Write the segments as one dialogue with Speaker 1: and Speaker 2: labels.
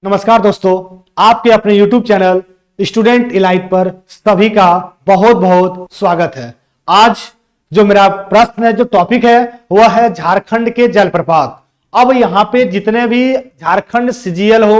Speaker 1: नमस्कार दोस्तों, आपके अपने YouTube चैनल स्टूडेंट इलाइट पर सभी का बहुत बहुत स्वागत है। आज जो मेरा प्रश्न है, जो टॉपिक है वह है झारखंड के जलप्रपात। अब यहाँ पे जितने भी झारखंड सीजीएल हो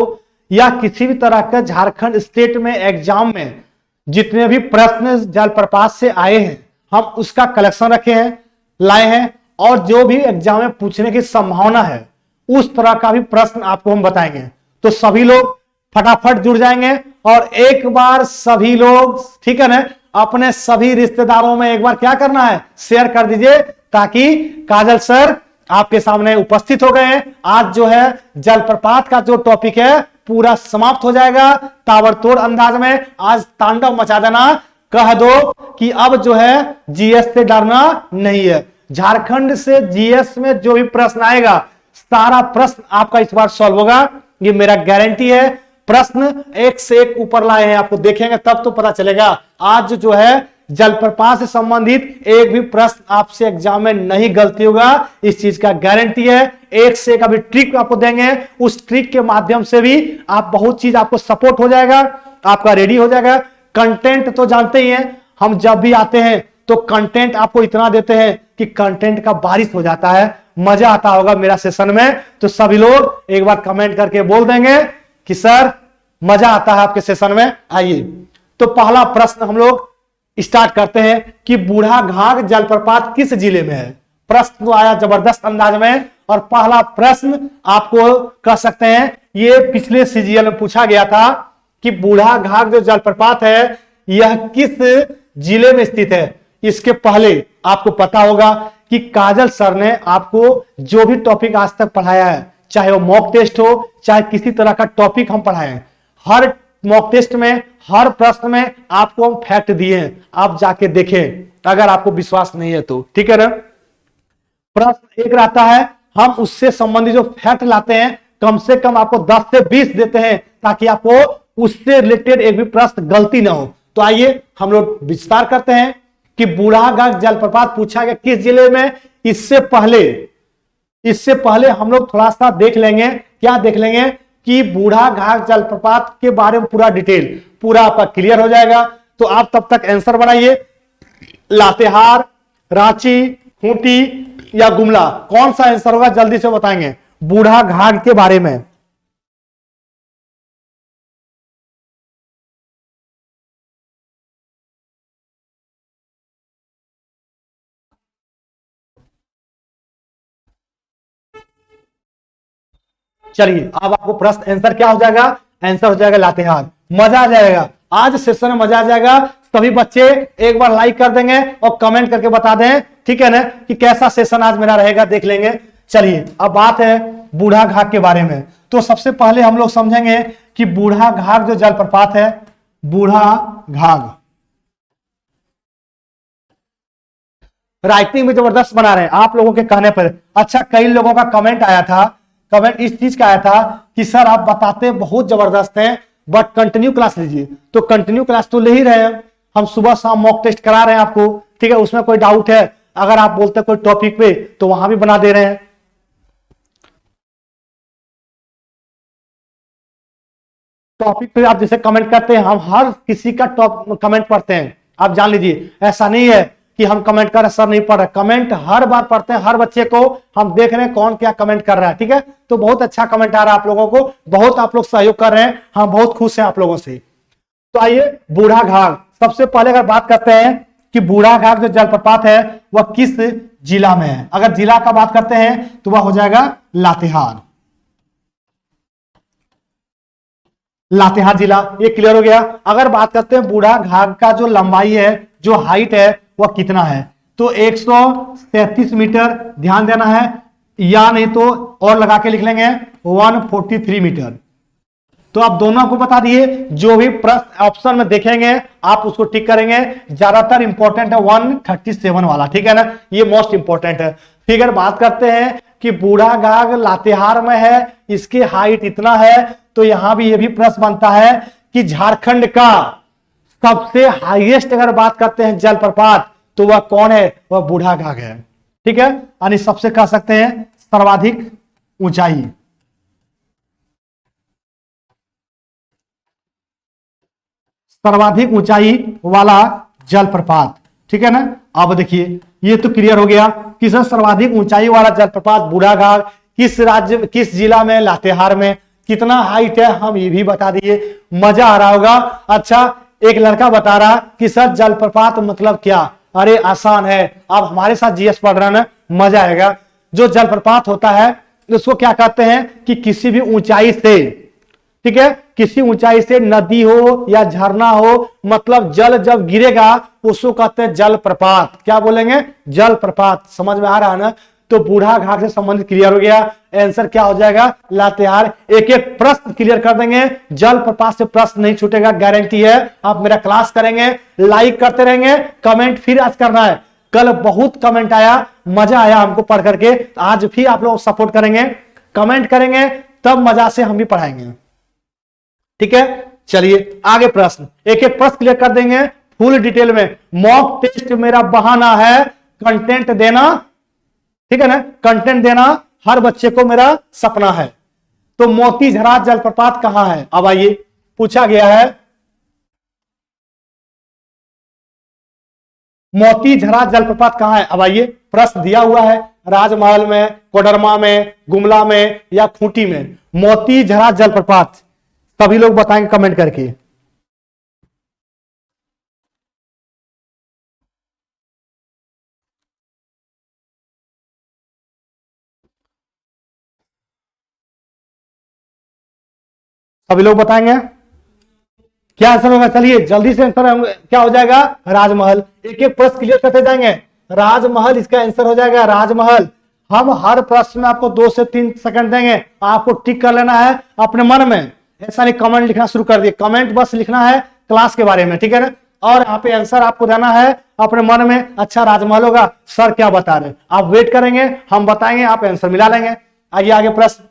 Speaker 1: या किसी भी तरह का झारखंड स्टेट में एग्जाम में जितने भी प्रश्न जलप्रपात से आए हैं, हम उसका कलेक्शन रखे हैं, लाए हैं, और जो भी एग्जाम में पूछने की संभावना है उस तरह का भी प्रश्न आपको हम बताएंगे। तो सभी लोग फटाफट जुड़ जाएंगे और एक बार सभी लोग, ठीक है ना, अपने सभी रिश्तेदारों में एक बार क्या करना है, शेयर कर दीजिए, ताकि काजल सर आपके सामने उपस्थित हो गए हैं। आज जो है जलप्रपात का जो टॉपिक है पूरा समाप्त हो जाएगा ताबड़तोड़ अंदाज में। आज तांडव मचा देना, कह दो कि अब जो है जीएस से डरना नहीं है। झारखंड से जीएस में जो भी प्रश्न आएगा सारा प्रश्न आपका इस बार सॉल्व होगा, ये मेरा गारंटी है। प्रश्न एक से एक ऊपर लाए हैं, आपको देखेंगे तब तो पता चलेगा। आज जो है जलप्रपात से संबंधित एक भी प्रश्न आपसे एग्जाम में नहीं गलती होगा, इस चीज का गारंटी है। एक से एक अभी ट्रिक आपको देंगे, उस ट्रिक के माध्यम से भी आप बहुत चीज आपको सपोर्ट हो जाएगा, आपका रेडी हो जाएगा। कंटेंट तो जानते ही हैं, हम जब भी आते हैं तो कंटेंट आपको इतना देते हैं कि कंटेंट का बारिश हो जाता है। मजा आता होगा मेरा सेशन में, तो सभी लोग एक बार कमेंट करके बोल देंगे कि सर मजा आता है आपके सेशन में। आइए, तो पहला प्रश्न हम लोग स्टार्ट करते हैं कि बूढ़ाघाघ जलप्रपात किस जिले में है। प्रश्न तो आया जबरदस्त अंदाज में, और पहला प्रश्न आपको कह सकते हैं ये पिछले सीजीएल में पूछा गया था कि बूढ़ाघाघ जो जलप्रपात है यह किस जिले में स्थित है। इसके पहले आपको पता होगा कि काजल सर ने आपको जो भी टॉपिक आज तक पढ़ाया है, चाहे वो मॉक टेस्ट हो, चाहे किसी तरह का टॉपिक हम पढ़ाए हैं, हर मॉक टेस्ट में, हर प्रश्न में आपको हम फैक्ट दिए हैं। आप जाके देखें अगर आपको विश्वास नहीं है तो, ठीक है ना। प्रश्न एक रहता है, हम उससे संबंधित जो फैक्ट लाते हैं कम से कम आपको 10 से 20 देते हैं, ताकि आपको उससे रिलेटेड एक भी प्रश्न गलती ना हो। तो आइए हम लोग विस्तार करते हैं कि बूढ़ाघाघ जलप्रपात पूछा गया किस जिले में। इससे पहले हम लोग थोड़ा सा देख लेंगे, क्या देख लेंगे कि बूढ़ाघाघ जलप्रपात के बारे में पूरा डिटेल पूरा आपका क्लियर हो जाएगा। तो आप तब तक आंसर बनाइए, लातेहार, रांची, खूंटी या गुमला, कौन सा आंसर होगा जल्दी से बताएंगे बूढ़ाघाघ के बारे में। चलिए, अब आपको प्रश्न आंसर क्या हो जाएगा, आंसर हो जाएगा लातेहार। मजा आ जाएगा, आज सेशन में मजा आ जाएगा। सभी बच्चे एक बार लाइक कर देंगे और कमेंट करके बता दें, ठीक है ना, कि कैसा सेशन आज मेरा रहेगा, देख लेंगे। चलिए, अब बात है बूढ़ाघाघ के बारे में। तो सबसे पहले हम लोग समझेंगे कि बूढ़ाघाघ जो जलप्रपात है, बूढ़ाघाघ राइटिंग में जबरदस्त बना रहे हैं आप लोगों के कहने पर। अच्छा, कई लोगों का कमेंट आया था, कमेंट इस चीज का आया था कि सर आप बताते बहुत जबरदस्त हैं, बट कंटिन्यू क्लास लीजिए। तो कंटिन्यू क्लास तो ले ही रहे हैं हम, सुबह शाम मॉक टेस्ट करा रहे हैं आपको, ठीक है। उसमें कोई डाउट है अगर आप बोलते कोई टॉपिक पे तो वहां भी बना दे रहे हैं। टॉपिक पे आप जैसे कमेंट करते हैं, हम हर किसी का कमेंट पढ़ते हैं, आप जान लीजिए। ऐसा नहीं है कि हम कमेंट कर रहे सर नहीं पढ़ रहे, कमेंट हर बार पढ़ते हैं, हर बच्चे को हम देख रहे हैं कौन क्या कमेंट कर रहा है, ठीक है। तो बहुत अच्छा कमेंट आ रहा है आप लोगों को, बहुत आप लोग सहयोग कर रहे हैं, हम बहुत खुश हैं आप लोगों से। तो आइए बूढ़ाघाघ, सबसे पहले अगर बात करते हैं कि बूढ़ाघाघ जो जलप्रपात है वह किस जिला में है। अगर जिला का बात करते हैं तो वह हो जाएगा लातेहार, लातेहार जिला, ये क्लियर हो गया। अगर बात करते हैं बूढ़ाघाघ का जो लंबाई है, जो हाइट है, वह कितना है, तो 137 मीटर, ध्यान देना है, या नहीं तो और लगा के लिख लेंगे 143 मीटर। तो आप दोनों को बता दिए, जो भी प्रश्न ऑप्शन में देखेंगे आप उसको टिक करेंगे। ज्यादातर इंपॉर्टेंट है 137 वाला, ठीक है ना, ये मोस्ट इंपॉर्टेंट है। फिगर बात करते हैं कि बूढ़ाघाघ लातेहार में है, इसकी हाइट इतना है, तो यहां भी ये भी प्रश्न बनता है कि झारखंड का सबसे हाईएस्ट अगर बात करते हैं जलप्रपात तो वह कौन है, वह बूढ़ाघाघ है, ठीक है। यानी सबसे कह सकते हैं सर्वाधिक ऊंचाई। सर्वाधिक ऊंचाई वाला जलप्रपात, ठीक है ना। अब देखिए ये तो क्लियर हो गया कि सर सर्वाधिक ऊंचाई वाला जलप्रपात बूढ़ाघाट किस राज्य किस जिला में, लातेहार में। कितना हाइट है हम ये भी बता दिए, मजा आ रहा होगा। अच्छा एक लड़का बता रहा कि सर जलप्रपात मतलब क्या, अरे आसान है, आप हमारे साथ जीएस पढ़ रहे हैं ना, मजा आएगा। जो जलप्रपात होता है उसको क्या कहते हैं कि किसी भी ऊंचाई से, ठीक है, किसी ऊंचाई से नदी हो या झरना हो, मतलब जल जब गिरेगा उसको कहते हैं जलप्रपात। क्या बोलेंगे, जलप्रपात। समझ में आ रहा है ना। तो बूढ़ा घाट से संबंधित क्लियर हो गया। आंसर क्या हो जाएगा, लातेहार। एक एक प्रश्न क्लियर कर देंगे, जलप्रपात से प्रश्न नहीं छूटेगा, गारंटी है। आप मेरा क्लास करेंगे, लाइक करते रहेंगे, कमेंट फिर आज करना है। कल बहुत कमेंट आया, मजा आया हमको पढ़ करके, आज भी आप लोग सपोर्ट करेंगे, कमेंट करेंगे, तब मजा से हम भी पढ़ाएंगे, ठीक है। चलिए आगे प्रश्न, एक एक प्रश्न क्लियर कर देंगे फुल डिटेल में। मॉक टेस्ट मेरा बहाना है कंटेंट देना, ठीक है ना, कंटेंट देना हर बच्चे को मेरा सपना है। तो मोतीझरा जलप्रपात कहां है, अब आइए पूछा गया है मोतीझरा जलप्रपात कहां है। अब आइए प्रश्न दिया हुआ है, राजमहल में, कोडरमा में, गुमला में या खूंटी में। मोतीझरा जलप्रपात सभी लोग बताएंगे कमेंट करके। सभी लोग बताएंगे क्या आंसर होगा। चलिए जल्दी से आंसर क्या हो जाएगा, राजमहल। एक एक प्रश्न क्लियर करते जाएंगे, राजमहल इसका आंसर हो जाएगा, राजमहल। हम हर प्रश्न में आपको 2 से 3 सेकंड देंगे, आपको टिक कर लेना है अपने मन में, ऐसा नहीं कमेंट लिखना शुरू कर दिए। कमेंट बस लिखना है क्लास के बारे में, ठीक है ना, और यहाँ पे आंसर आपको देना है अपने मन में। अच्छा राजमहल होगा, सर क्या बता रहे, आप वेट करेंगे, हम बताएंगे, आप आंसर मिला लेंगे। आइए आगे प्रश्न,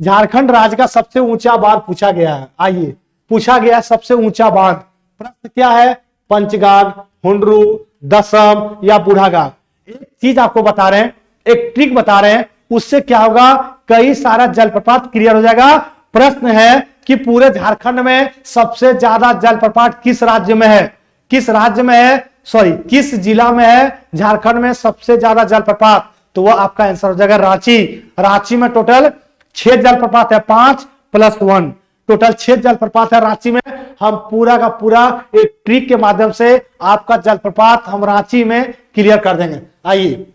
Speaker 1: झारखंड राज्य का सबसे ऊंचा बांध पूछा गया है। आइए पूछा गया सबसे ऊंचा बांध, प्रश्न क्या है, पंचगाग, हुंडरू, दसम या बूढ़ागाग। एक चीज आपको बता रहे हैं, एक ट्रिक बता रहे हैं, उससे क्या होगा, कई सारा जलप्रपात क्लियर हो जाएगा। प्रश्न है कि पूरे झारखंड में सबसे ज्यादा जलप्रपात किस राज्य में है, किस राज्य में है, सॉरी किस जिला में है झारखंड में सबसे ज्यादा जलप्रपात। तो वह आपका आंसर हो जाएगा रांची। रांची में टोटल 6 जलप्रपात है, 5 + 1, टोटल 6 जलप्रपात है रांची में। हम पूरा का पूरा एक ट्रिक के माध्यम से आपका जलप्रपात हम रांची में क्लियर कर देंगे। आइए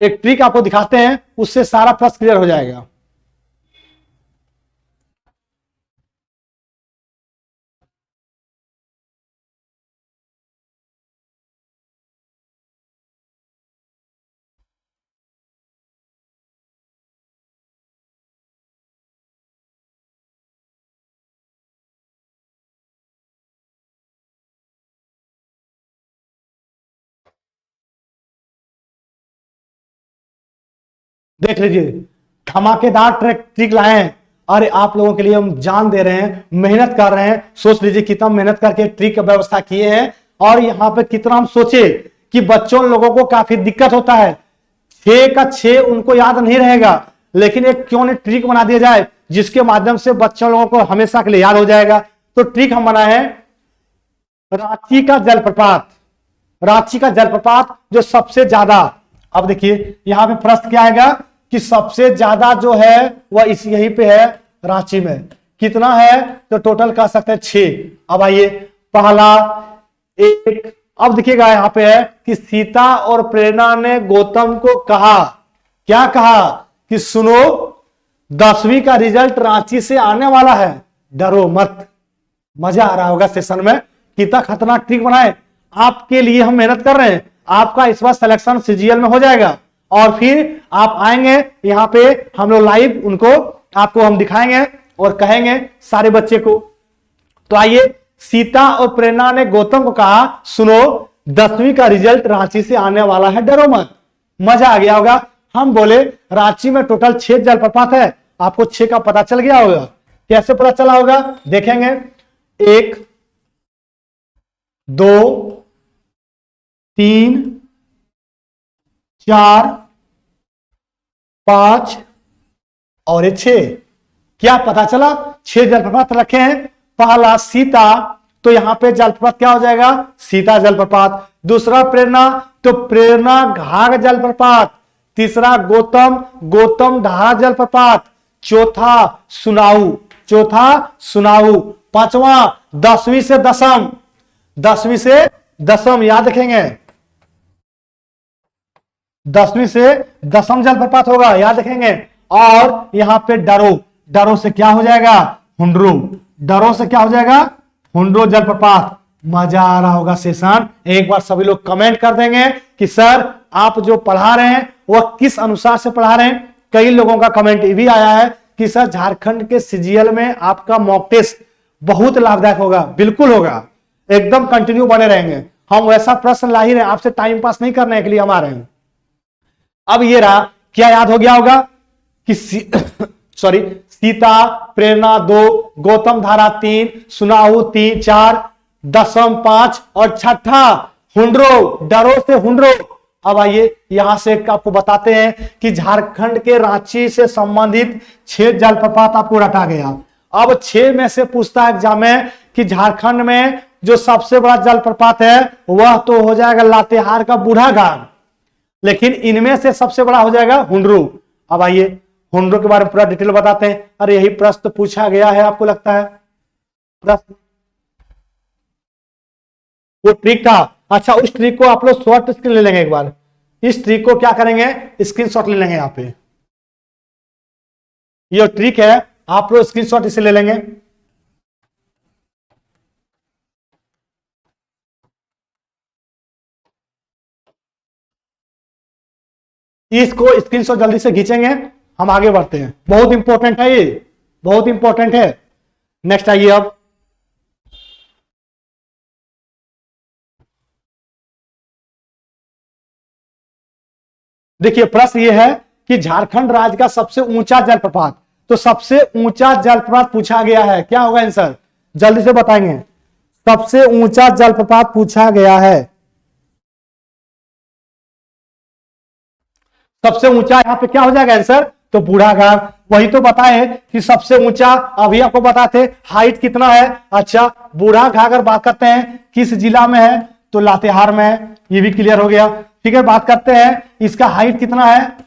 Speaker 1: एक ट्रिक आपको दिखाते हैं, उससे सारा प्रश्न क्लियर हो जाएगा। देख लीजिए धमाकेदार ट्रिक लाए हैं, अरे आप लोगों के लिए हम जान दे रहे हैं, मेहनत कर रहे हैं। सोच लीजिए कितना मेहनत करके ट्रिक की व्यवस्था किए हैं, और यहाँ पे कितना हम सोचे कि बच्चों लोगों को काफी दिक्कत होता है, 6 का 6 उनको याद नहीं रहेगा, लेकिन एक क्यों नहीं ट्रिक बना दिया जाए जिसके माध्यम से बच्चों लोगों को हमेशा के लिए याद हो जाएगा। तो ट्रिक हम बनाए हैं, रांची का जलप्रपात, रांची का जलप्रपात जो सबसे ज्यादा। अब देखिए यहां पे प्रश्न क्या आएगा कि सबसे ज्यादा जो है वह इस यहीं पे है रांची में, कितना है तो टोटल कह सकते हैं 6। अब आइए पहला एक, अब देखिएगा यहां पे है कि सीता और प्रेरणा ने गौतम को कहा, क्या कहा कि सुनो 10वीं का रिजल्ट रांची से आने वाला है, डरो मत। मजा आ रहा होगा सेशन में, कितना खतरनाक ट्रिक बनाए आपके लिए, हम मेहनत कर रहे हैं। आपका इस बार सिलेक्शन सीजीएल में हो जाएगा, और फिर आप आएंगे यहां पे, हम लोग लाइव उनको आपको हम दिखाएंगे और कहेंगे सारे बच्चे को। तो आइए, सीता और प्रेरणा ने गौतम को कहा सुनो 10वीं का रिजल्ट रांची से आने वाला है, डरो मत। मजा आ गया होगा। हम बोले रांची में टोटल 6 जलप्रपात है, आपको 6 का पता चल गया होगा। कैसे पता चला होगा देखेंगे, 1 2 3 4 5 और 6। क्या पता चला? 6 जलप्रपात रखे हैं। पहला सीता, तो यहां पे जलप्रपात क्या हो जाएगा? सीता जलप्रपात। दूसरा प्रेरणा, तो प्रेरणा घाघ जलप्रपात। तीसरा गौतम, गौतम धारा जलप्रपात। चौथा सुनाऊ, चौथा सुनाऊ। पांचवा 10वीं से दसम, 10वीं से दसम याद रखेंगे, 10वीं से दसम जलप्रपात होगा, याद रखेंगे। और यहां पे डरो, डरो से क्या हो जाएगा? हुंडरू। डरो से क्या हो जाएगा? हुंडरू जलप्रपात। मजा आ रहा होगा सेशन। एक बार सभी लोग कमेंट कर देंगे कि सर आप जो पढ़ा रहे हैं वह किस अनुसार से पढ़ा रहे हैं। कई लोगों का कमेंट ये भी आया है कि सर झारखंड के सीजीएल में आपका मॉक टेस्ट बहुत लाभदायक होगा। बिल्कुल होगा, एकदम कंटिन्यू बने रहेंगे। हम वैसा प्रश्न ला ही रहे हैं, आपसे टाइम पास नहीं करने के लिए हम आ रहे हैं। अब ये रहा, क्या याद हो गया होगा कि सॉरी सीता प्रेरणा 2, गौतम धारा 3, सुनाऊ 3, 4, दसम 5 और छठा हुंडरो, डरो से हुंडरो। अब आइए यहां से आपको बताते हैं कि झारखंड के रांची से संबंधित 6 जलप्रपात आपको रटा गया। अब 6 में से पूछता है एग्जाम में कि झारखंड में जो सबसे बड़ा जलप्रपात है वह तो हो जाएगा लातेहार का बूढ़ा घाघ, लेकिन इनमें से सबसे बड़ा हो जाएगा हुंडरू। अब आइए हुंडरू के बारे में पूरा डिटेल बताते हैं। अरे यही प्रश्न पूछा गया है, आपको लगता है प्रश्न वो ट्रिक था। अच्छा, उस ट्रिक को आप लोग शॉर्ट स्क्रीन ले लेंगे एक बार। इस ट्रिक को क्या करेंगे? स्क्रीनशॉट ले लेंगे। यहाँ पे ये ट्रिक है, आप लोग स्क्रीनशॉट इसे ले लेंगे। इसको स्क्रीनशॉट जल्दी से खींचेंगे, हम आगे बढ़ते हैं। बहुत इंपॉर्टेंट है ये, बहुत इंपॉर्टेंट है। नेक्स्ट आइए। अब देखिए प्रश्न ये है कि झारखंड राज्य का सबसे ऊंचा जलप्रपात, तो सबसे ऊंचा जलप्रपात पूछा गया है, क्या होगा आंसर? जल्दी से बताएंगे। सबसे ऊंचा जलप्रपात पूछा गया है, सबसे ऊंचा यहां पे क्या हो जाएगा आंसर? तो बूढ़ा घाघ। वही तो बताए कि सबसे ऊंचा, अभी आपको बताते हाइट कितना है। अच्छा, बूढ़ा घाघ अगर बात करते हैं किस जिला में है, तो लातेहार में है, ये भी क्लियर हो गया। ठीक है, बात करते हैं इसका हाइट कितना है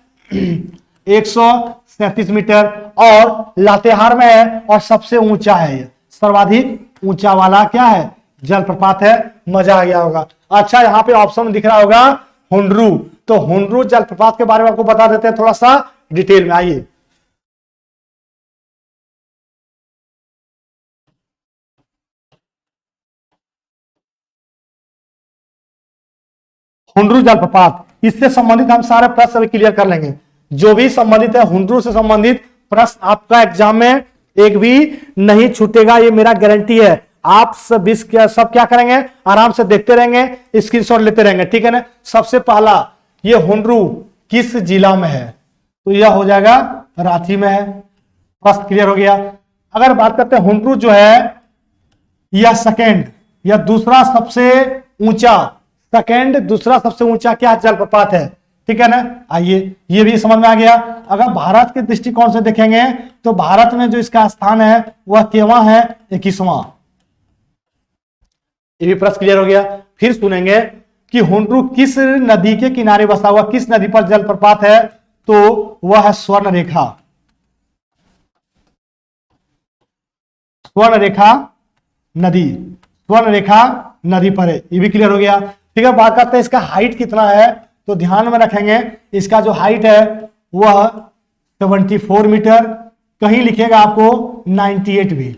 Speaker 1: 137 मीटर और लातेहार में है और सबसे ऊंचा है, ये सर्वाधिक ऊंचा वाला क्या है? जलप्रपात है। मजा आ गया होगा। अच्छा, यहां पे ऑप्शन दिख रहा होगा हुंडरू, तो हुंडरू जलप्रपात के बारे में आपको बता देते हैं थोड़ा सा डिटेल में। आइए हुंडरू जलप्रपात, इससे संबंधित हम सारे प्रश्न अभी क्लियर कर लेंगे। जो भी संबंधित है हुंडरू से संबंधित प्रश्न आपका एग्जाम में एक भी नहीं छूटेगा, ये मेरा गारंटी है। आप सब सब क्या करेंगे? आराम से देखते रहेंगे, स्क्रीनशॉट लेते रहेंगे। ठीक है ना। सबसे पहला, ये हुंडरू किस जिला में है? तो यह हो जाएगा रांची में है। प्रश्न क्लियर हो गया। अगर बात करते हैं हुंडरू जो है यह सेकेंड या दूसरा सबसे ऊंचा, सेकेंड दूसरा सबसे ऊंचा क्या जलप्रपात है। ठीक है ना। आइए ये भी समझ में आ गया। अगर भारत के दृष्टिकोण से देखेंगे तो भारत में जो इसका स्थान है वह केवां है? 21वां। ये भी प्रश्न क्लियर हो गया। फिर सुनेंगे कि हुंडरू किस नदी के किनारे बसा हुआ, किस नदी पर जलप्रपात है? तो वह है स्वर्ण रेखा, स्वर्ण रेखा नदी, स्वर्ण रेखा नदी पर है। ये भी क्लियर हो गया। ठीक है, बात करते हैं इसका हाइट कितना है, तो ध्यान में रखेंगे इसका जो हाइट है वह 74 मीटर, कहीं लिखेगा आपको 98 भी,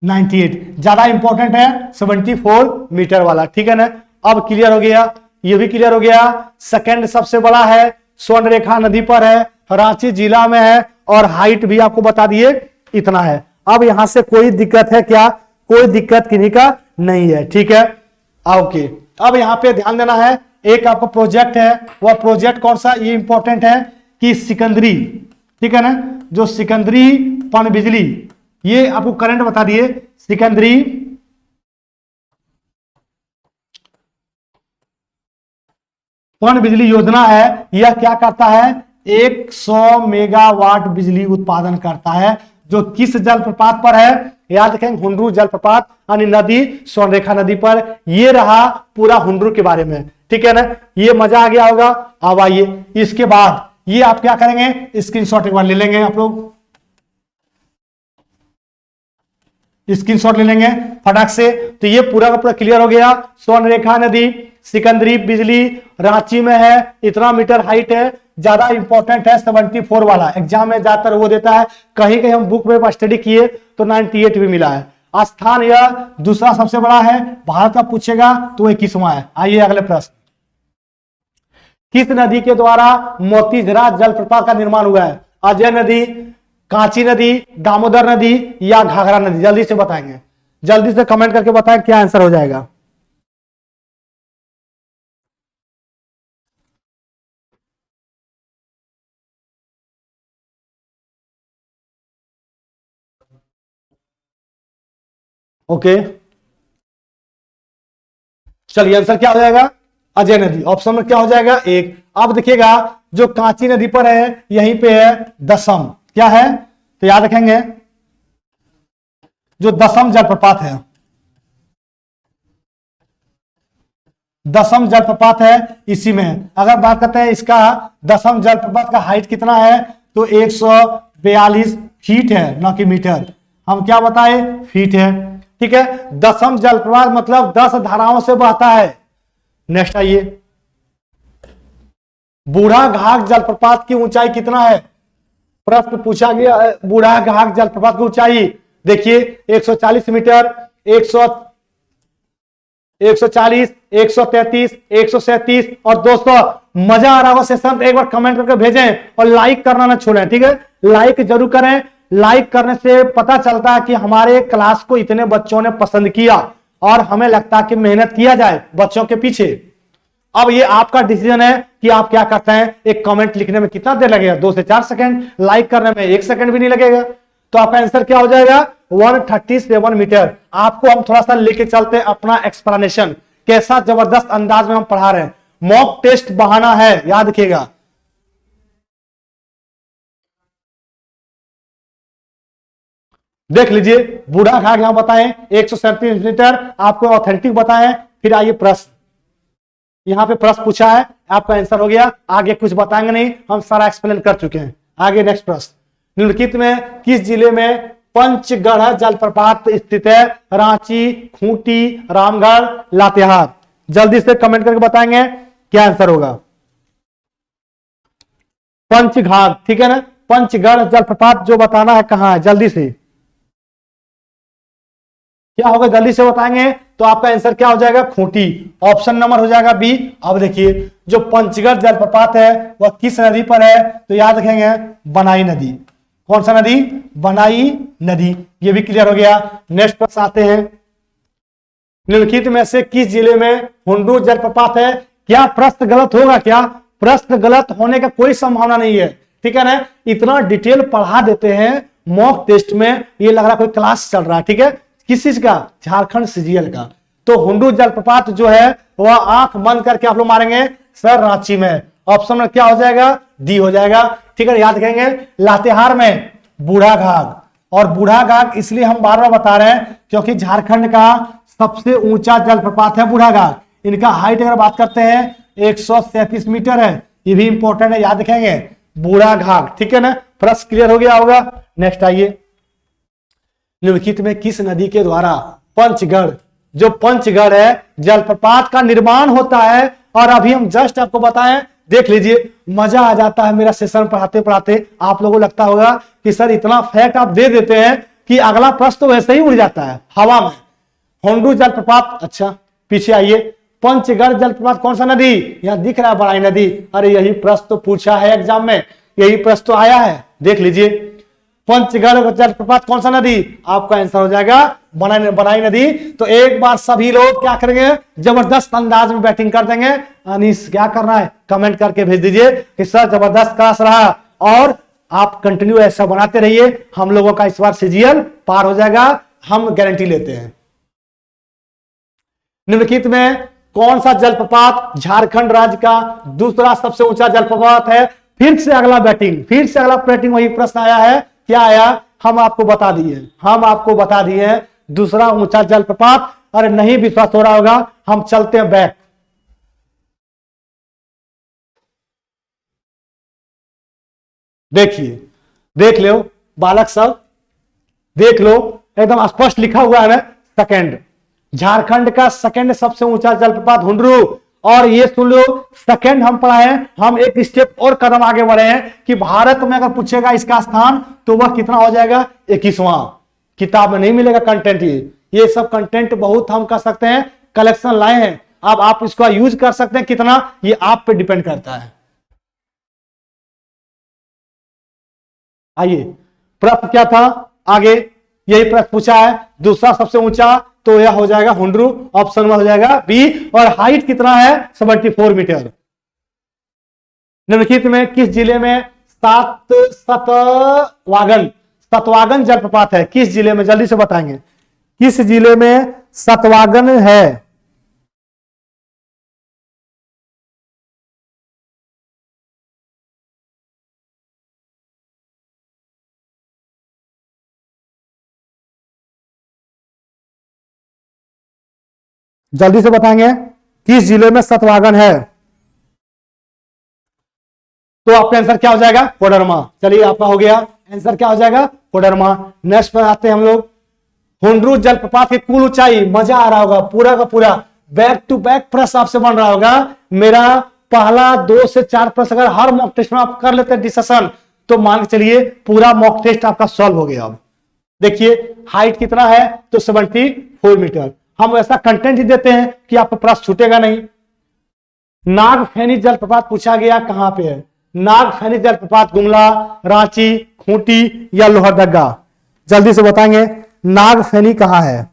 Speaker 1: 98 ज्यादा इंपॉर्टेंट है 74 मीटर वाला। ठीक है ना। अब क्लियर हो गया, ये भी क्लियर हो गया। सेकंड सबसे बड़ा है, स्वर्ण रेखा नदी पर है, रांची जिला में है और हाइट भी आपको बता दिए इतना है। अब यहां से कोई दिक्कत है क्या? कोई दिक्कत किन्हीं का नहीं है। ठीक है, ओके। अब यहां पे ध्यान देना है, एक आपको प्रोजेक्ट है, वह प्रोजेक्ट कौन सा? ये इंपॉर्टेंट है कि सिकंदरी, ठीक है ना, जो सिकंदरी पनबिजली, ये आपको करंट बता दिए। सिकंदरी पनबिजली योजना है, यह क्या करता है? 100 मेगावाट बिजली उत्पादन करता है, जो किस जलप्रपात पर है, याद रखेंगे हुंडरू जलप्रपात यानी नदी स्वर्णरेखा नदी पर। ये रहा पूरा हुंडरू के बारे में, ठीक है ना। ये मजा आ गया होगा। अब आइए इसके बाद ये आप क्या करेंगे, स्क्रीनशॉट एक बार ले लेंगे, आप लोग स्क्रीनशॉट ले लेंगे फटाक से। तो ये पूरा का पूरा क्लियर हो गया। स्वर्णरेखा नदी सिकंदरी बिजली रांची में है, इतना मीटर हाइट है, ज्यादा इंपॉर्टेंट है 74 वाला, एग्जाम में ज्यादातर वो देता है। कहीं कहीं हम बुक में स्टडी किए तो 98 भी मिला है। स्थान यह दूसरा सबसे बड़ा है, भारत का पूछेगा तो 21वां है। आइए अगले प्रश्न, किस नदी के द्वारा मोतीझरा जलप्रपात का निर्माण हुआ है? अजय नदी, कांची नदी, दामोदर नदी या घाघरा नदी? जल्दी से बताएंगे, जल्दी से कमेंट करके बताएं क्या आंसर हो जाएगा। ओके चलिए आंसर क्या हो जाएगा, अजय नदी। ऑप्शन में क्या हो जाएगा, एक। अब देखिएगा जो कांची नदी पर है यहीं पे है दसम, क्या है तो याद रखेंगे जो दसम जलप्रपात है, दसम जलप्रपात है इसी में है। अगर बात करते हैं इसका दसम जलप्रपात का हाइट कितना है तो 142 फीट है, न कि मीटर। हम क्या बताए, फीट है, ठीक है। दसम जलप्रपात मतलब 10 धाराओं से बहता है। नेक्स्ट आइए, बूढ़ा घाघ जलप्रपात की ऊंचाई कितना है? प्रश्न पूछा गया है बूढ़ा घाघ जलप्रपात की ऊंचाई। देखिए 140 मीटर, 140, 133, 137 और 200। मजा आ रहा हो सेशन, एक बार कमेंट करके भेजें और लाइक करना ना छोड़ें, ठीक है। लाइक जरूर करें, लाइक करने से पता चलता है कि हमारे क्लास को इतने बच्चों ने पसंद किया और हमें लगता है कि मेहनत किया जाए बच्चों के पीछे। अब ये आपका डिसीजन है कि आप क्या करते हैं। एक कमेंट लिखने में कितना देर लगेगा, 2 से 4 सेकंड। लाइक करने में 1 सेकंड भी नहीं लगेगा। तो आपका आंसर क्या हो जाएगा, 137 मीटर। आपको हम थोड़ा सा लेके चलते हैं अपना एक्सप्लेनेशन, कैसा जबरदस्त अंदाज में हम पढ़ा रहे हैं। मॉक टेस्ट बहाना है, याद रखिएगा। देख लीजिए बूढ़ा घाघ यहां बताएं 137 मीटर, आपको ऑथेंटिक बताएं। फिर आइए प्रश्न, यहां पे प्रश्न पूछा है, आपका आंसर हो गया। आगे कुछ बताएंगे नहीं, हम सारा एक्सप्लेन कर चुके हैं। आगे नेक्स्ट प्रश्न, निम्नलिखित में किस जिले में पंचगढ़ जलप्रपात स्थित है? रांची, खूंटी, रामगढ़, लातेहार? जल्दी से कमेंट करके बताएंगे क्या आंसर होगा। पंचघाघ, ठीक है ना। पंचगढ़ जलप्रपात जो बताना है कहां है, जल्दी से क्या होगा, जल्दी से बताएंगे। तो आपका आंसर क्या हो जाएगा, खूंटी। ऑप्शन नंबर हो जाएगा बी। अब देखिए जो पंचगढ़ जलप्रपात है वह किस नदी पर है तो याद रखेंगे बनाई नदी। कौन सा नदी, बनाई नदी। ये भी क्लियर हो गया। नेक्स्ट प्रश्न आते हैं, निम्नलिखित में से किस जिले में हुंडरू जलप्रपात है? क्या प्रश्न गलत होगा, क्या प्रश्न गलत होने का कोई संभावना नहीं है, ठीक है ना। इतना डिटेल पढ़ा देते हैं मॉक टेस्ट में, ये लग रहा कोई क्लास चल रहा है, ठीक है। किस चीज का, झारखंड सीजीएल का। तो हुंडरू जलप्रपात जो है वह आंख बंद करके आप लोग मारेंगे सर रांची में। ऑप्शन में क्या हो जाएगा, डी हो जाएगा, ठीक है। याद रखेंगे लातेहार में बूढ़ा घाघ। और बूढ़ा घाघ इसलिए हम बार बार बता रहे हैं क्योंकि झारखंड का सबसे ऊंचा जलप्रपात है बूढ़ा घाघ। इनका हाइट अगर बात करते हैं 137 मीटर है, ये भी इंपॉर्टेंट है, याद रखेंगे बूढ़ा घाघ, ठीक है ना। प्रश्न क्लियर हो गया होगा। नेक्स्ट आइए, निम्नलिखित में किस नदी के द्वारा पंचगढ़, जो पंचगढ़ है जलप्रपात का निर्माण होता है? और अभी हम जस्ट आपको बताएं, देख लीजिए मजा आ जाता है मेरा सेशन पढ़ाते पढ़ाते। आप लोगों को लगता होगा कि सर इतना फैक्ट आप दे देते हैं कि अगला प्रश्न तो वैसे ही उड़ जाता है हवा में। हुंडरू जलप्रपात, अच्छा पीछे आइए, पंचगढ़ जलप्रपात कौन सा नदी, यहां दिख रहा है बनाई नदी। अरे यही प्रश्न तो पूछा है एग्जाम में, यही प्रश्न तो आया है, देख लीजिए पंचगढ़ जलप्रपात कौन सा नदी, आपका आंसर हो जाएगा बनाई नदी। तो एक बार सभी लोग क्या करेंगे, जबरदस्त अंदाज में बैटिंग कर देंगे। अनीस क्या करना है, कमेंट करके भेज दीजिए कि सर जबरदस्त क्लास रहा। और आप कंटिन्यू ऐसा बनाते रहिए, हम लोगों का इस बार सीजीएल पार हो जाएगा, हम गारंटी लेते हैं। निम्नलिखित में कौन सा जलप्रपात झारखंड राज्य का दूसरा सबसे ऊंचा जलप्रपात है? फिर से अगला बैटिंग, फिर से अगला बैटिंग, वही प्रश्न आया है, क्या आया हम आपको बता दिए हैं दूसरा ऊंचा जलप्रपात। अरे नहीं विश्वास हो रहा होगा, हम चलते हैं बैक। देखिए, देख लो बालक सब, देख लो एकदम स्पष्ट लिखा हुआ है सेकंड। झारखंड का सेकंड सबसे ऊंचा जलप्रपात हुंडरू। और ये सुन लो, सेकंड हम पढ़ाए हैं, हम एक स्टेप और कदम आगे बढ़े हैं कि भारत में अगर पूछेगा इसका स्थान तो वह कितना हो जाएगा, 21वां। किताब में नहीं मिलेगा कंटेंट। ये सब कंटेंट बहुत हम कर सकते हैं, कलेक्शन लाए हैं। अब आप इसका यूज कर सकते हैं कितना, ये आप पे डिपेंड करता है। आइए, प्रश्न क्या था आगे, यही प्रश्न पूछा है। दूसरा सबसे ऊंचा तो यह हो जाएगा हुंडरू, ऑप्शन में हो जाएगा बी। और हाइट कितना है, 74 मीटर। निम्नलिखित में किस जिले में सतवागन जलप्रपात है, किस जिले में, जल्दी से बताएंगे किस जिले में सतवागन है। जल्दी से बताएंगे किस जिले में सतवागन है। तो आपका आंसर क्या हो जाएगा, कोडरमा। चलिए आपका हो गया, आंसर क्या हो जाएगा, कोडरमा। नेक्स्ट पर आते हैं हम लोग। हुंडरू जलप्रपात की कुल ऊंचाई, मजा आ रहा होगा, पूरा का पूरा बैक टू बैक प्रश्न आपसे बन रहा होगा। मेरा पहला 2 से 4 प्रश्न अगर हर मॉक टेस्ट में आप कर लेते हैं डिस्कशन, तो मान के चलिए पूरा मॉक टेस्ट आपका सॉल्व हो गया। अब देखिए हाइट कितना है, तो 74 मीटर। हम ऐसा कंटेंट ही देते हैं कि आपको प्रश्न छूटेगा नहीं। नागफेनी जलप्रपात पूछा गया, कहां पे है नागफेनी जलप्रपात, गुमला, रांची, खूंटी या लोहरदगा। जल्दी से बताएंगे नागफेनी कहां है।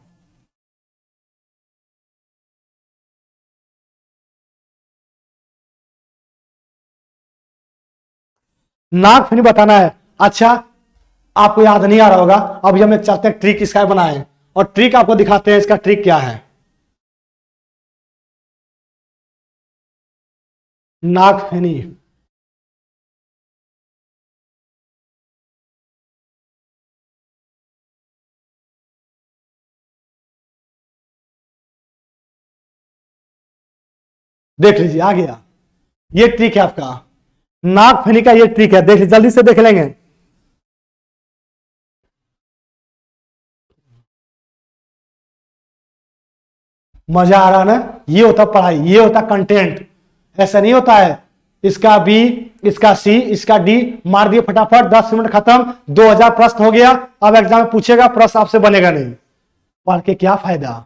Speaker 1: नागफेनी बताना है। अच्छा, आपको याद नहीं आ रहा होगा, अब हम एक चलते हैं ट्रिक इसका बनाए और ट्रिक आपको दिखाते हैं, इसका ट्रिक क्या है। नागफेनी, देख लीजिए आ गया, ये ट्रिक है आपका नागफेनी का, ये ट्रिक है। देख लीजिए, जल्दी से देख लेंगे। मजा आ रहा ना, ये होता पढ़ाई, ये होता कंटेंट। ऐसा नहीं होता है इसका बी, इसका सी, इसका डी, मार दिए फटाफट, 10 मिनट खत्म, 2000 प्रश्न हो गया। अब एग्जाम में पूछेगा, प्रश्न आपसे बनेगा नहीं, पढ़ के क्या फायदा।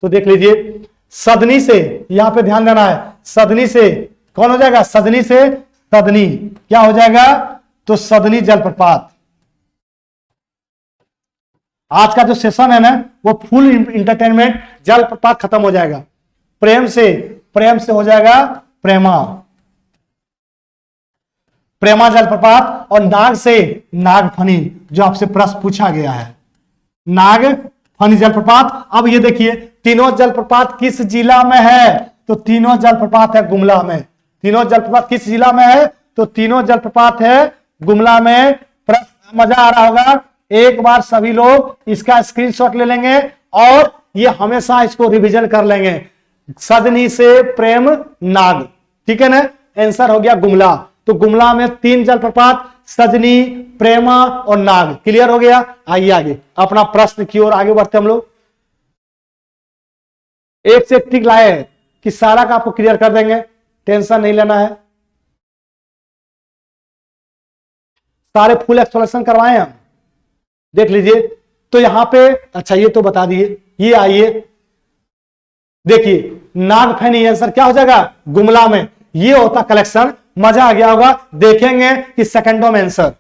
Speaker 1: तो देख लीजिए, सदनी से, यहां पे ध्यान देना है, सदनी से कौन हो जाएगा, सदनी से सदनी क्या हो जाएगा, तो सदनी जलप्रपात। आज का जो सेशन है ना, वो फुल इंटरटेनमेंट, जलप्रपात खत्म हो जाएगा। प्रेम से हो जाएगा प्रेमा, प्रेमा जलप्रपात। और नाग से नागफनी, जो आपसे प्रश्न पूछा गया है, नागफनी जलप्रपात। अब ये देखिए, तीनों जलप्रपात किस जिला में है, तो तीनों जलप्रपात है गुमला में। तीनों जलप्रपात किस जिला में है, तो तीनों जलप्रपात है गुमला में। प्रश्न मजा आ रहा होगा, एक बार सभी लोग इसका स्क्रीनशॉट ले लेंगे और ये हमेशा इसको रिवीजन कर लेंगे। सदनी से प्रेम नाग, ठीक है ना, आंसर हो गया गुमला। तो गुमला में 3 जलप्रपात, सजनी, प्रेमा और नाग। क्लियर हो गया। आइए आगे अपना प्रश्न की ओर आगे बढ़ते हम लोग। एक से एक ट्रिक लाए हैं कि सारा का आपको क्लियर कर देंगे, टेंशन नहीं लेना है। सारे फुल एक्सप्लेनेशन करवाए हम, देख लीजिए। तो यहां पे अच्छा ये तो बता दिए, ये आइए देखिए, नागफेनी आंसर क्या हो जाएगा, गुमला में। ये होता कलेक्शन, मजा आ गया होगा, देखेंगे कि सेकंडों में आंसर।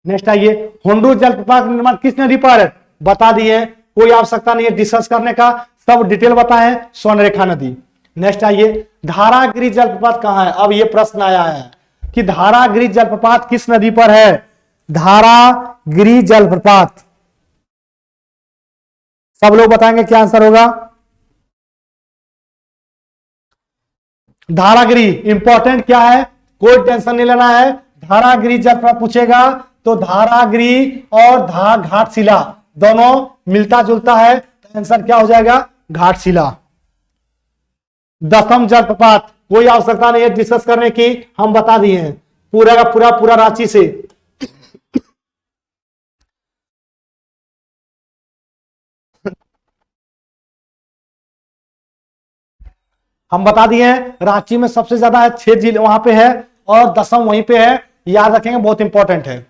Speaker 1: नेक्स्ट आइए, हुंडरू जलप्रपात निर्माण किस नदी पर है, बता दिए, कोई आवश्यकता नहीं है डिस्कस करने का, सब डिटेल बताए, स्वर्णरेखा नदी। नेक्स्ट आइए, धारागिरी जलप्रपात कहां है। अब ये प्रश्न आया है कि धारागिरी जलप्रपात किस नदी पर है, धारागिरी जलप्रपात। सब लोग बताएंगे क्या आंसर होगा। धारागिरी इंपॉर्टेंट क्या है, कोई टेंशन नहीं लेना है। धारागिरी जलप्रपात पूछेगा तो धारागिरी और घाटशिला दोनों मिलता जुलता है, तो आंसर क्या हो जाएगा? घाटशिला। दसम जलप्रपात, कोई आवश्यकता नहीं है डिस्कस करने की, हम बता दिए हैं पूरा का पूरा रांची से। हम बता दिए हैं रांची में सबसे ज्यादा है, 6 जिले वहां पे है और दसम वहीं पे है, याद रखेंगे, बहुत इंपॉर्टेंट है।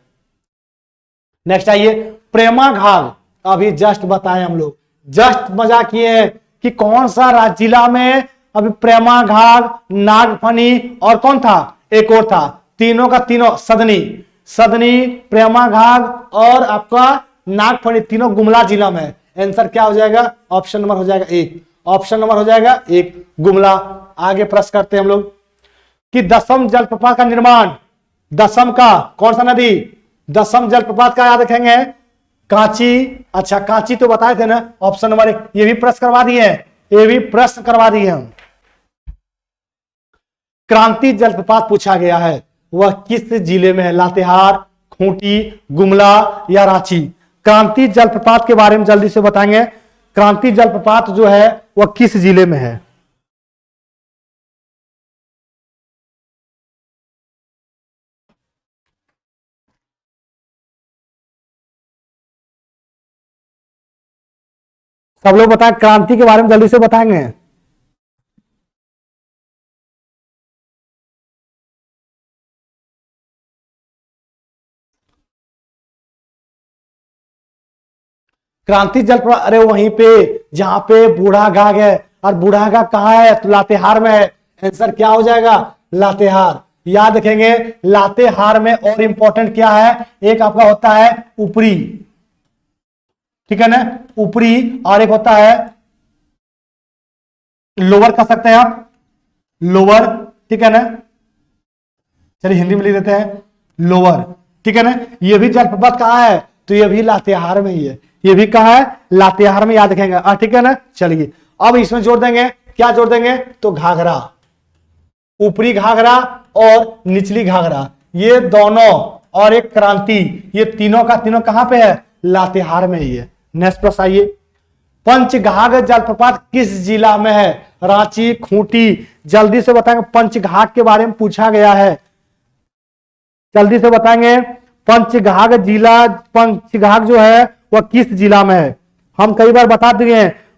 Speaker 1: नेक्स्ट आइए, प्रेमा घाट, अभी जस्ट बताएं हम लोग, जस्ट मजा किए हैं कि कौन सा जिला में, अभी प्रेमा घाट, नागफनी और कौन था, एक और था, तीनों का तीनों सदनी, प्रेमा घाट और आपका नागफनी, तीनों गुमला जिला में है। आंसर क्या हो जाएगा? ऑप्शन नंबर हो जाएगा एक, ऑप्शन नंबर हो जाएगा एक, गुमला। आगे प्रश्न करते हैं हम लोग कि दसम जलप्रपात का निर्माण, दसम का कौन सा नदी, दसम जलप्रपात का याद रखेंगे, कांची। अच्छा कांची तो बताए थे ना, ऑप्शन नंबर एक, ये भी प्रश्न करवा दिए हैं, ये भी प्रश्न करवा दिए हम। क्रांति जलप्रपात पूछा गया है, वह किस जिले में है? लातेहार, खूंटी, गुमला या रांची? क्रांति जलप्रपात के बारे में जल्दी से बताएंगे, क्रांति जलप्रपात जो है वह किस जिले में है? सब लोग बताएं, क्रांति के बारे में जल्दी से बताएंगे। क्रांति जलप्रपात, अरे वहीं पे जहां पे बूढ़ा घाट है, और बूढ़ा घाट कहाँ है? तो लातेहार में है। आंसर क्या हो जाएगा? लातेहार। याद रखेंगे, लातेहार में और इंपॉर्टेंट क्या है, एक आपका होता है ऊपरी, ठीक है ना, ऊपरी, और एक होता है लोअर, कर सकते हैं आप लोअर, ठीक है ना, चलिए हिंदी में लिख देते हैं लोअर, ठीक है ना। ये भी जलप्रपात कहाँ है? तो ये भी लातेहार में ही है, ये भी कहाँ है? लातेहार में, याद रखेंगे, ठीक है ना। चलिए अब इसमें जोड़ देंगे, क्या जोड़ देंगे? तो घाघरा, ऊपरी घाघरा और निचली घाघरा, ये दोनों, और एक क्रांति, ये तीनों का तीनों कहां पे है? लातेहार में ही है। नेक्स्ट प्रश्न आइए, पंचघाघ जलप्रपात किस जिला में है? रांची, खूंटी? जल्दी से बताएंगे, पंचघाट के बारे में पूछा गया है, जल्दी से बताएंगे, पंचघाघ जिला, पंचघाघ जो है वह किस जिला में है? हम कई बार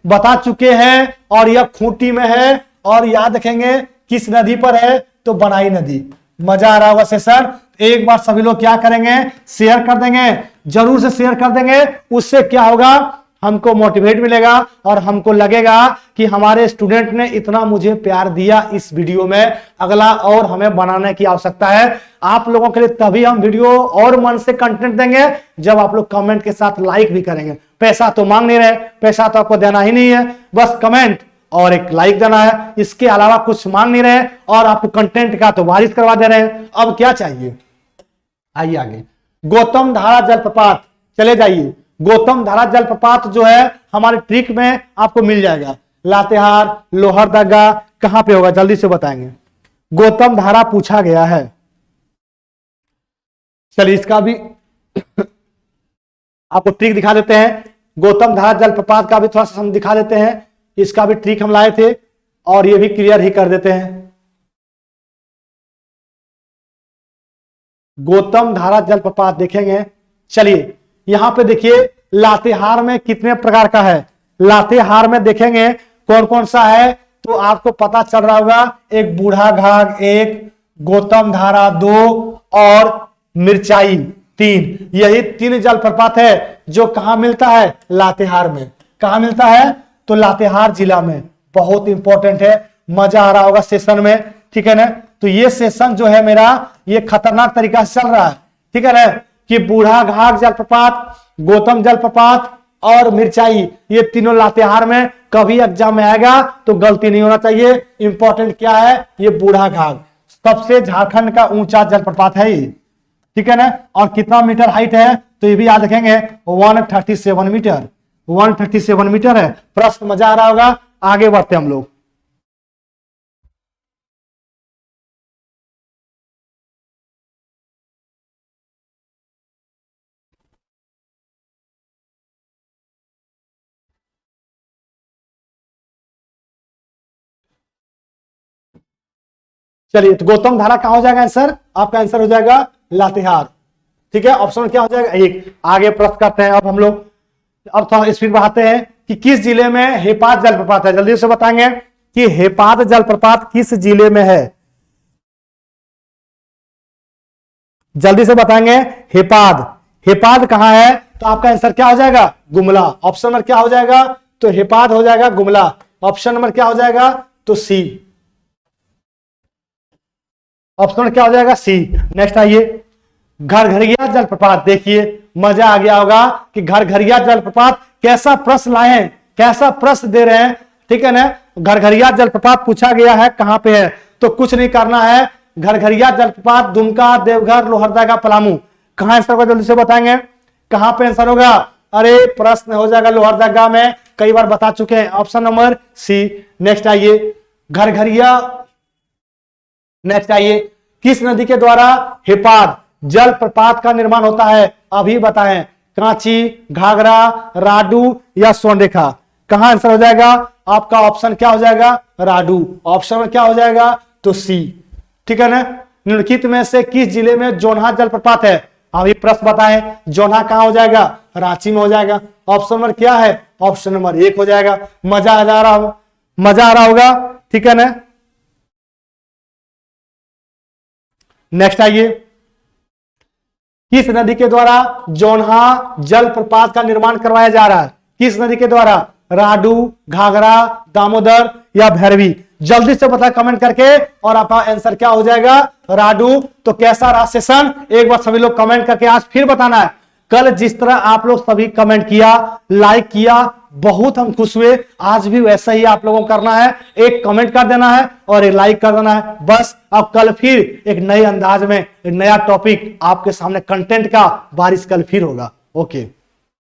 Speaker 1: बता चुके हैं, और यह खूंटी में है, और याद रखेंगे किस नदी पर है? तो बनाई नदी। मजा आ रहा होगा सेशन, एक बार सभी लोग क्या करेंगे? शेयर कर देंगे, जरूर से शेयर कर देंगे, उससे क्या होगा? हमको मोटिवेट मिलेगा और हमको लगेगा कि हमारे स्टूडेंट ने इतना मुझे प्यार दिया इस वीडियो में, अगला और हमें बनाने की आवश्यकता है। आप लोगों के लिए तभी हम वीडियो और मन से कंटेंट देंगे जब आप लोग कमेंट के साथ लाइक भी करेंगे। पैसा तो मांग नहीं रहे, पैसा तो आपको देना ही नहीं है, बस कमेंट और एक लाइक देना है, इसके अलावा कुछ मांग नहीं रहे, और आपको कंटेंट का तो बारिश करवा दे रहे हैं। अब क्या चाहिए? आइए आगे, गौतम धारा जलप्रपात, चले जाइए, गौतम धारा जलप्रपात जो है हमारे ट्रिक में आपको मिल जाएगा। लातेहार, लोहरदगा, कहां पे होगा? जल्दी से बताएंगे, गौतम धारा पूछा गया है। चलिए इसका भी आपको ट्रिक दिखा देते हैं, गौतम धारा जलप्रपात का भी थोड़ा सा हम दिखा देते हैं, इसका भी ट्रिक हम लाए थे और ये भी क्लियर ही कर देते हैं। गौतम धारा जलप्रपात देखेंगे, चलिए यहां पे देखिए लातेहार में कितने प्रकार का है, लातेहार में देखेंगे कौन कौन सा है, तो आपको पता चल रहा होगा, एक बूढ़ा घाट, एक गौतम धारा 2 और मिर्चाई 3, यही 3 जलप्रपात है जो कहां मिलता है? लातेहार में। कहां मिलता है? तो लातेहार जिला में। बहुत इंपॉर्टेंट है, मजा आ रहा होगा सेशन में, ठीक है ना। तो ये सेशन जो है मेरा, ये खतरनाक तरीका से चल रहा है, ठीक है ना, कि बूढ़ा घाट जलप्रपात, गौतम जलप्रपात और मिर्चाई, ये तीनों लातेहार में। कभी एग्जाम में आएगा तो गलती नहीं होना चाहिए। इंपॉर्टेंट क्या है? ये बूढ़ा घाट सबसे झारखंड का ऊंचा जलप्रपात है ये, ठीक है ना। और कितना मीटर हाइट है? तो ये भी याद रखेंगे, 137 मीटर, 137 मीटर है। प्रश्न मजा आ रहा होगा, आगे बढ़ते हम लोग। चलिए, तो गौतम धारा कहां हो जाएगा आंसर? आपका आंसर हो जाएगा लातेहार। ठीक है, ऑप्शन क्या हो जाएगा? एक। आगे प्रश्न करते हैं अब हम लोग, अब थोड़ा स्पीड बढ़ाते हैं कि किस जिले में हेपात जलप्रपात है। जल्दी से बताएंगे कि हेपात जलप्रपात किस जिले में है। जल्दी से बताएंगे, हेपाद, हेपाद कहां है? तो आपका आंसर क्या हो जाएगा? गुमला। ऑप्शन नंबर क्या हो जाएगा? तो हेपाद हो जाएगा गुमला। ऑप्शन नंबर क्या हो जाएगा? तो सी। ऑप्शन क्या हो जाएगा? सी। नेक्स्ट आइए, घरघरिया जलप्रपात। देखिए मजा आ गया होगा कि घरघरिया जलप्रपात कैसा प्रश्न लाए हैं, कैसा प्रश्न दे रहे हैं। ठीक है ना, घरघरिया जलप्रपात पूछा गया है कहां पे है, तो कुछ नहीं करना है। घरघरिया जलप्रपात दुमका, देवघर, लोहरदगा, पलामू। कहां आंसर होगा? जल्दी से बताएंगे कहां पे आंसर होगा। अरे प्रश्न हो जाएगा लोहरदगा में, कई बार बता चुके हैं। Option number C. नेक्स्ट आइए, घरघरिया। नेक्स्ट आइए, किस नदी के द्वारा हेपाद जलप्रपात का निर्माण होता है? अभी बताएं, कांची, घाघरा, राडू या सोनरेखा। कहां आंसर हो जाएगा? आपका ऑप्शन क्या हो जाएगा? राडू। ऑप्शन में क्या हो जाएगा? तो सी। ठीक है ना, निम्नलिखित में से किस जिले में जोन्हा जलप्रपात है? अभी प्रश्न बताएं, जोन्हा कहां हो जाएगा? रांची में हो जाएगा। ऑप्शन नंबर क्या है? ऑप्शन नंबर एक हो जाएगा। मजा आ रहा, मजा आ रहा होगा। ठीक है ना, नेक्स्ट आइए, किस नदी के द्वारा जोन्हा जलप्रपात का निर्माण करवाया जा रहा है? किस नदी के द्वारा? राडू, घाघरा, दामोदर या भैरवी। जल्दी से बताएं कमेंट करके, और आपका आंसर क्या हो जाएगा? राडू। तो कैसा रहा सेशन, एक बार सभी लोग कमेंट करके आज फिर बताना है। कल जिस तरह आप लोग सभी कमेंट किया, लाइक किया, बहुत हम खुश हुए। आज भी वैसा ही आप लोगों को करना है, एक कमेंट कर देना है और एक लाइक कर देना है बस। अब कल फिर एक नए अंदाज में एक नया टॉपिक आपके सामने, कंटेंट का बारिश कल फिर होगा। ओके।